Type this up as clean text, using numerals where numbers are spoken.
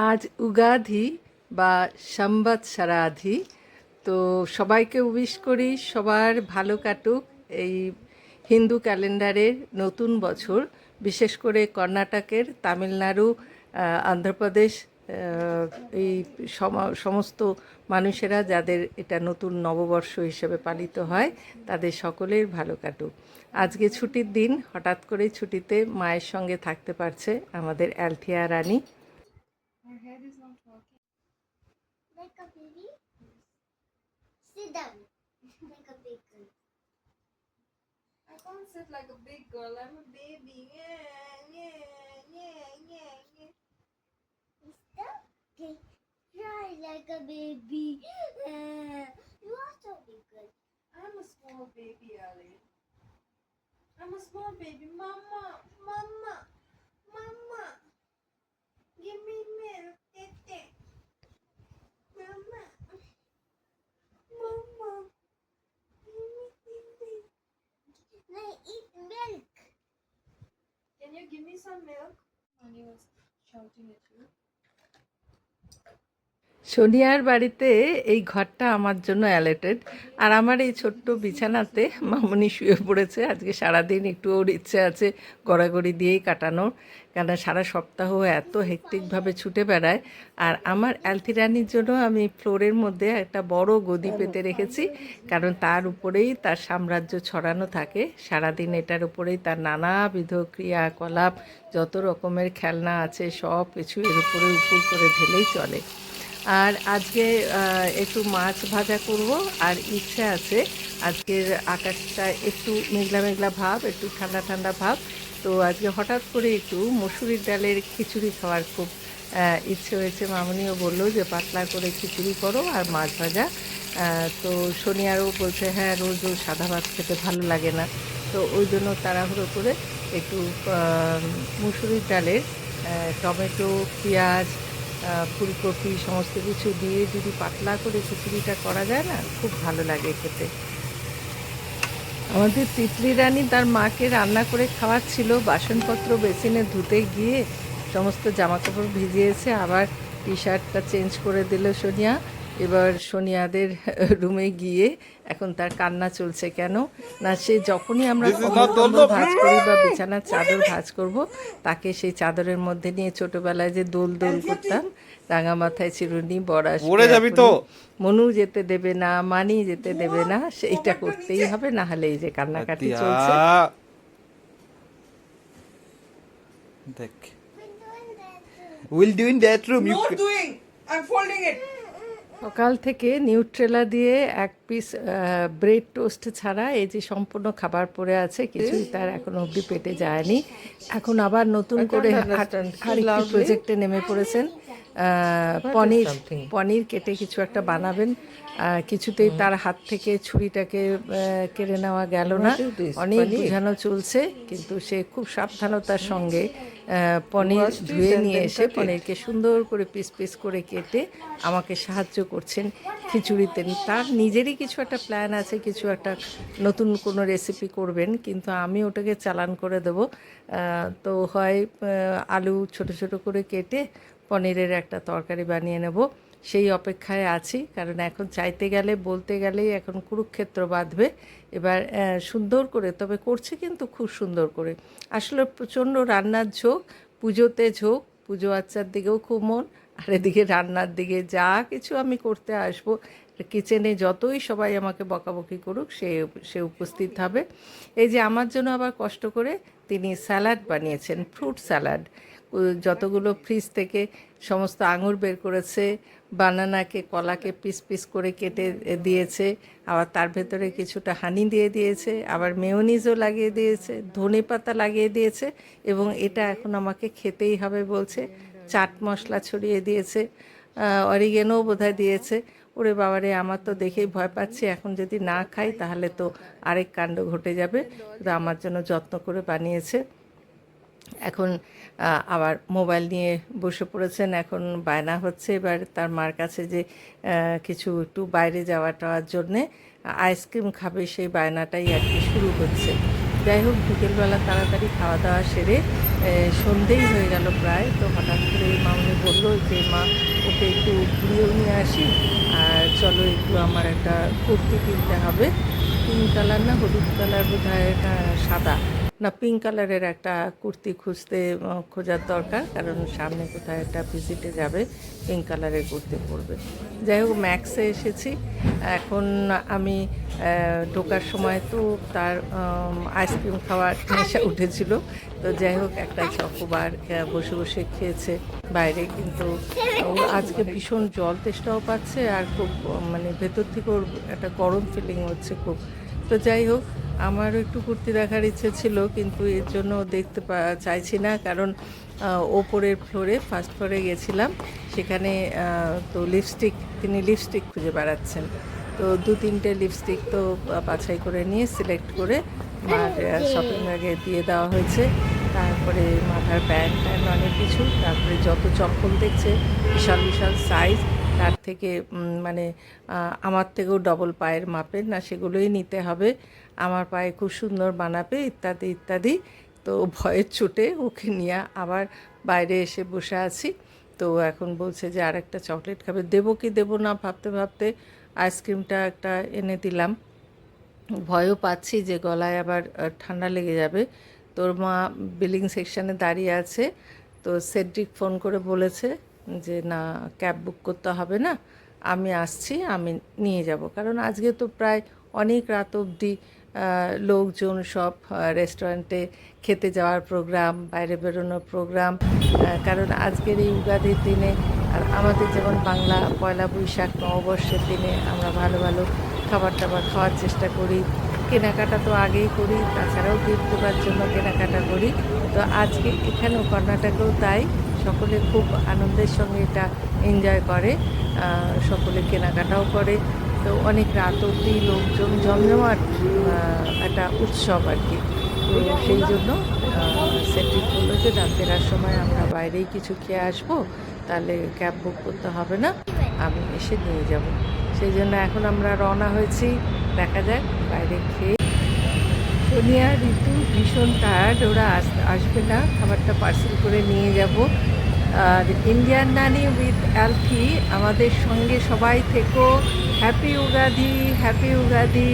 আজ উগাধি বা সম্বৎসরাধি। তো সবাইকে উইশ করি সবার ভালো কাটুক এই হিন্দু ক্যালেন্ডারের নতুন বছর। বিশেষ করে কর্ণাটকের, তামিলনাড়ু, অন্ধ্রপ্রদেশ, এই সমস্ত মানুষেরা যাদের এটা নতুন নববর্ষ হিসেবে পালিত হয়, তাদের সকলের ভালো কাটুক। আজকে ছুটির দিন, হঠাৎ করে ছুটিতে মায়ের সঙ্গে থাকতে পারছে আমাদের অ্যালথিয়া রানী। Her head is not working. Like a baby? Sit down. Like a big girl. I can't sit like a big girl. I'm a baby. Yeah. Okay. Try like a baby. You are so big girl. I'm a small baby, Ali. I'm a small baby. Mama. Give me milk, Tete. Mama. Give me Tete. I eat milk. Can you give me some milk? Mommy was shouting at you. সোনিয়ার বাড়িতে এই ঘরটা আমার জন্য allotted, আর আমার এই ছোট্ট বিছানাতে মামনি শুয়ে পড়েছে। আজকে সারাদিন একটু ওর ইচ্ছে আছে গড়াগড়ি দিয়েই কাটানোর, কেন সারা সপ্তাহ এত হেক্টিকভাবে ছুটে বেড়ায়। আর আমার অ্যালথিরানির জন্য আমি ফ্লোরের মধ্যে একটা বড় গদি পেতে রেখেছি, কারণ তার উপরেই তার সাম্রাজ্য ছড়ানো থাকে। সারাদিন এটার উপরেই তার নানাবিধ ক্রিয়াকলাপ, যত রকমের খেলনা আছে সব কিছু এর উপরে উপুর করে ঢেলেই চলে। আর আজকে একটু মাছ ভাজা করব, আর ইচ্ছে আছে আজকের আকাশটা একটু মেঘলা মেঘলা ভাব, একটু ঠান্ডা ঠান্ডা ভাব। তো আজকে হঠাৎ করে একটু মসুরির ডালের খিচুড়ি খাওয়ার খুব ইচ্ছে হয়েছে। মামনিও বললো যে পাতলা করে খিচুড়ি করো আর মাছ ভাজা। তো সোনিয়ারও বলছে হ্যাঁ, রোজ রোজ সাদা ভাত খেতে ভালো লাগে না। তো ওই জন্য তাড়াহুড়ো করে একটু মসুরির ডালের টমেটো, পেঁয়াজ, ফুলকপি সমস্ত কিছু দিয়ে যদি পাতলা করে খিচুড়িটা করা যায় না, খুব ভালো লাগে খেতে। আমাদের তিতলি রানী তার মাকে রান্না করে খাওয়াচ্ছিল, বাসনপত্র বেসিনে ধুতে গিয়ে সমস্ত জামাকাপড় ভিজিয়েছে, আবার টি শার্টটা চেঞ্জ করে দিল সোনিয়া। এবার সোনিয়াদের রুমে গিয়ে এখন তার কান্না চলছে। কেন না, সে যখনই আমরা কম্বল ভাঁজ করি বা বিছানার চাদর ভাঁজ করব, তাকে সেই চাদরের মধ্যে নিয়ে ছোটবেলায় যে দোল করতাম, রাঙা মাথায় চিরুনি, বড়া, মনু যেতে দেবে না, মানি যেতে দেবে না, সেইটা করতেই হবে, না হলে এই যে কান্নাকাটি চলছে। দেখ, we'll do in that room. Not doing. I'm folding it. সকাল থেকে নিউট্রেলা দিয়ে এক পিস ব্রেড টোস্ট ছাড়া এই যে সম্পূর্ণ খাবার পড়ে আছে, কিছুই তার এখনো অবধি পেটে যায়নি। এখন আবার নতুন করে আরেকটি প্রজেক্টে নেমে পড়েছেন। পনির কেটে কিছু একটা বানাবেন। কিছুতেই তার হাত থেকে ছুরিটাকে কেড়ে নেওয়া গেল না। অনেক বোঝানো চলছে, কিন্তু সে খুব সাবধানতার সঙ্গে পনির ধুয়ে নিয়ে এসে পনিরকে সুন্দর করে পিস পিস করে কেটে আমাকে সাহায্য করছেন খিচুড়িতে। তার নিজেরই কিছু একটা প্ল্যান আছে, কিছু একটা নতুন কোনো রেসিপি করবেন, কিন্তু আমি ওটাকে চালান করে দেব। তো হয় আলু ছোট ছোট করে কেটে পনিরের একটা তরকারি বানিয়ে নেব, সেই অপেক্ষায় আছি। কারণ এখন চাইতে গেলে বলতে গেলেই এখন কুরুক্ষেত্র বাঁধবে। এবার সুন্দর করে, তবে করছে কিন্তু খুব সুন্দর করে। আসলে প্রচণ্ড রান্নার ঝোঁক, পুজোতে ঝোঁক, পুজো আচ্চার দিকেও খুব মন, আর এদিকে রান্নার দিকে যা কিছু আমি করতে আসবো কিচেনে, যতই সবাই আমাকে বকাবকি করুক, সে উপস্থিত হবে। এই যে আমার জন্য আবার কষ্ট করে তিনি স্যালাড বানিয়েছেন, ফ্রুট স্যালাড। যতগুলো ফ্রিজ থেকে সমস্ত আঙুর বের করেছে, বানানাকে, কলাকে পিস পিস করে কেটে দিয়েছে, আবার তার ভেতরে কিছুটা হানি দিয়ে দিয়েছে, আবার মেয়োনিজও লাগিয়ে দিয়েছে, ধনে পাতা লাগিয়ে দিয়েছে, এবং এটা এখন আমাকে খেতেই হবে বলছে। চাট মশলা ছড়িয়ে দিয়েছে, অরিগেনোও বোধহয় দিয়েছে। ওরে বাবারে, আমার তো দেখেই ভয় পাচ্ছি, এখন যদি না খাই তাহলে তো আরেক কাণ্ড ঘটে যাবে। তো আমার জন্য যত্ন করে বানিয়েছে। এখন আবার মোবাইল নিয়ে বসে পড়েছেন, এখন বায়না হচ্ছে এবার তার মার কাছে যে কিছু একটু বাইরে যাওয়াটার জন্যে আইসক্রিম খাবে, সেই বায়নাটাই আর কি শুরু হচ্ছে। যাই হোক, বিকেলবেলা তাড়াতাড়ি খাওয়া দাওয়া সেরে সন্ধেই হয়ে গেল প্রায়। তো হঠাৎ করে মামনি বললো যে মা ওকে একটু ঘুরিয়েও নিয়ে আসি, আর চলো একটু আমার একটা কুর্তি কিনতে হবে, পিঙ্ক কালার না হলুদ কালার বোধ হয়, সাদা না পিঙ্ক কালারের একটা কুর্তি খোঁজার দরকার, কারণ সামনে কোথায় একটা ভিজিটে যাবে, পিঙ্ক কালারের কুর্তি পরবে। যাই হোক ম্যাক্সে এসেছি। এখন আমি ঢোকার সময় তো তার আইসক্রিম খাওয়ার নেশা উঠেছিল, তো যাই হোক একটা চকোবার বসে বসে খেয়েছে বাইরে। কিন্তু ওর আজকে ভীষণ জল তেষ্টাও পাচ্ছে, আর খুব মানে ভেতর থেকে ওর একটা গরম ফিলিং হচ্ছে খুব। তো যাই হোক আমারও একটু কুর্তি দেখার ইচ্ছে ছিল, কিন্তু এর জন্য দেখতে চাইছি না, কারণ ওপরের ফ্লোরে ফার্স্ট ফ্লোরে গেছিলাম, সেখানে তো তিনি লিপস্টিক খুঁজে বেড়াচ্ছেন। তো 2-3টে লিপস্টিক তো বাছাই করে নিয়ে সিলেক্ট করে মার শপিং ব্যাগে দিয়ে দেওয়া হয়েছে। তারপরে মাথার ব্যান্ড অনেক কিছু, তারপরে যত চপ্পল দেখছে বিশাল বিশাল সাইজ, তার থেকে মানে আমার থেকেও ডবল পায়ের মাপের না, সেগুলোই নিতে হবে, আমার পায়ে খুব সুন্দর বানাবে ইত্যাদি ইত্যাদি। তো ভয়ের চোটে ওকে নিয়ে আবার বাইরে এসে বসে আছি। তো এখন বলছে যে আরেকটা চকলেট খাবে, দেবো কি দেবো না ভাবতে ভাবতে আইসক্রিমটা একটা এনে দিলাম। ভয়ও পাচ্ছি যে গলায় আবার ঠান্ডা লেগে যাবে। তোর মা বিলিং সেকশানে দাঁড়িয়ে আছে, তো সেড্রিক ফোন করে বলেছে যে না ক্যাব বুক করতে হবে না, আমি আসছি, আমি নিয়ে যাব। কারণ আজকে তো প্রায় অনেক রাত অবধি লোকজন সব রেস্টুরেন্টে খেতে যাওয়ার প্রোগ্রাম, বাইরে বেরোনোর প্রোগ্রাম। কারণ আজকের এই উগাদির দিনে, আর আমাদের যেমন বাংলা পয়লা বৈশাখ নববর্ষের দিনে আমরা ভালো ভালো খাবার টাবার খাওয়ার চেষ্টা করি, কেনাকাটা তো আগেই করি, তাছাড়াও গিফট দেওয়ার জন্য কেনাকাটা করি। তো আজকে এখানেও কর্ণাটকেও তাই, সকলে খুব আনন্দের সঙ্গে এটা এনজয় করে, সকলে কেনাকাটাও করে। তো অনেক রাত অবধি লোকজন জমজমাট একটা উৎসব আর কি। তো সেই জন্য সেটি বললো যে না ফেরার সময় আমরা বাইরেই কিছু খেয়ে আসবো, তাহলে ক্যাব বুক করতে হবে না, আমি এসে নিয়ে যাব। সেই জন্য এখন আমরা রওনা হয়েছি, দেখা যাক বাইরে খেয়ে। সোনিয়া ঋতু ভীষণ টায়ার্ড, ওরা আসবে না, খাবারটা পার্সেল করে নিয়ে যাব। আর ইন্ডিয়ান নানি উইথ অ্যালফি আমাদের সঙ্গে সবাই থেকো। Happy Ugadi, happy Ugadi.